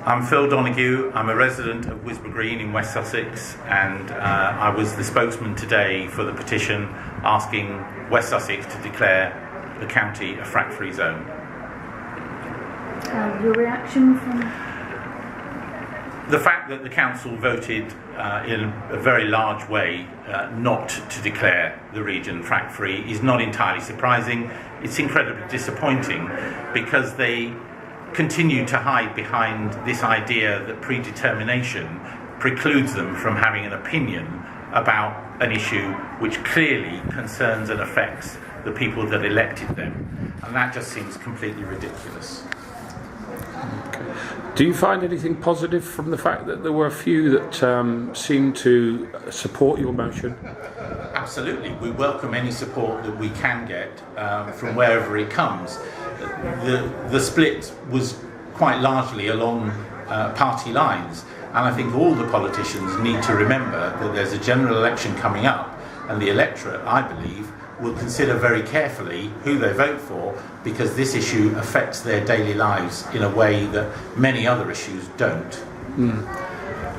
I'm Phil Donoghue. I'm a resident of Wisborough Green in West Sussex, and I was the spokesman today for the petition asking West Sussex to declare the county a frack-free zone. Your reaction from... The fact that the council voted in a very large way not to declare the region frack-free is not entirely surprising. It's incredibly disappointing because they continue to hide behind this idea that predetermination precludes them from having an opinion about an issue which clearly concerns and affects the people that elected them. And that just seems completely ridiculous. Do you find anything positive from the fact that there were a few that seemed to support your motion? Absolutely. We welcome any support that we can get from wherever it comes. The split was quite largely along party lines, and I think all the politicians need to remember that there's a general election coming up, and the electorate, I believe, will consider very carefully who they vote for, because this issue affects their daily lives in a way that many other issues don't.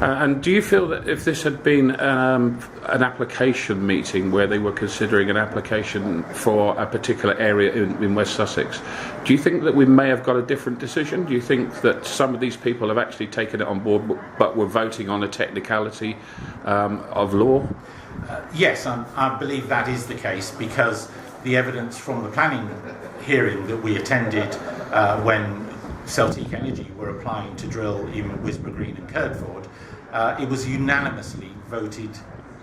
And do you feel that if this had been an application meeting where they were considering an application for a particular area in West Sussex, do you think that we may have got a different decision? Do you think that some of these people have actually taken it on board but were voting on a technicality of law? Yes, I believe that is the case, because the evidence from the planning hearing that we attended when Celtic Energy were applying to drill in Wisborough Green and Curdford, it was unanimously voted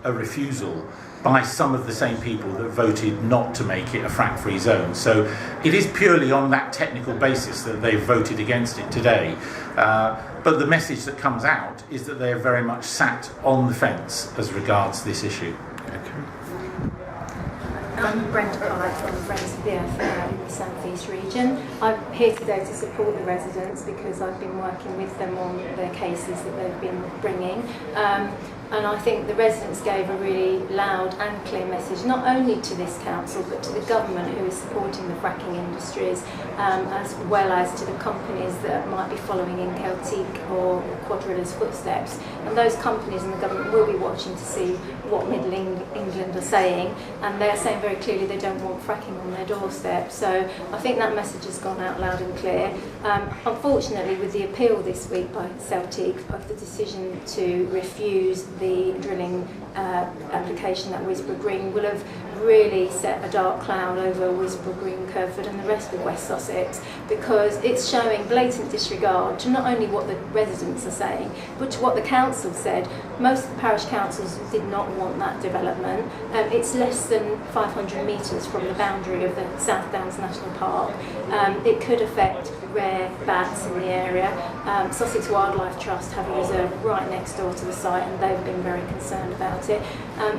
a refusal by some of the same people that voted not to make it a frack-free zone. So it is purely on that technical basis that they've voted against it today. But the message that comes out is that they are very much sat on the fence as regards this issue. I'm Brenda Pollack from Friends of the Earth in the South East region. I'm here today to support the residents because I've been working with them on their cases that they've been bringing. And I think the residents gave a really loud and clear message, not only to this council, but to the government who is supporting the fracking industries, as well as to the companies that might be following in Celtic or Quadrilla's footsteps. And those companies and the government will be watching to see what Middle England are saying, and they're saying very clearly they don't want fracking on their doorstep. So I think that message has gone out loud and clear. Unfortunately, with the appeal this week by Celtic of the decision to refuse the drilling application at Wisborough Green will have really set a dark cloud over Wisborough Green, Curdford and the rest of West Sussex, because it's showing blatant disregard to not only what the residents are saying, but to what the council said. Most of the parish councils did not want that development. It's less than 500 metres from the boundary of the South Downs National Park. It could affect rare bats in the area. Sussex Wildlife Trust have a reserve right next door to the site, and they've been very concerned about it.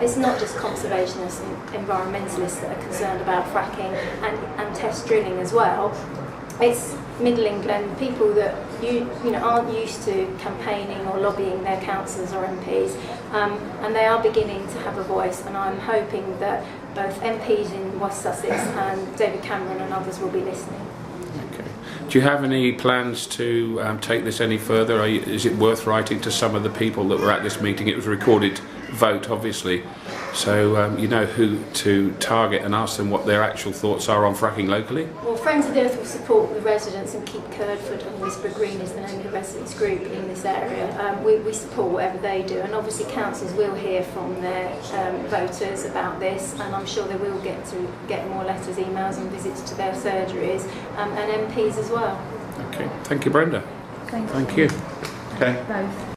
It's not just conservationists and environmentalists that are concerned about fracking and test drilling as well. It's Middle England, people that aren't used to campaigning or lobbying their councillors or MPs, and they are beginning to have a voice, and I'm hoping that both MPs in West Sussex and David Cameron and others will be listening. Okay. Do you have any plans to take this any further? Is it worth writing to some of the people that were at this meeting? It was a recorded vote, obviously, so you know who to target and ask them what their actual thoughts are on fracking locally? Well, Friends of the Earth will support the residents and Keep Curdford, and Wisborough Green is the name of the residents group in this area. We support whatever they do, and obviously councils will hear from their voters about this, and I'm sure they will get more letters, emails and visits to their surgeries, and MPs as well. Okay, thank you, Brenda. Thank you. Okay. Both.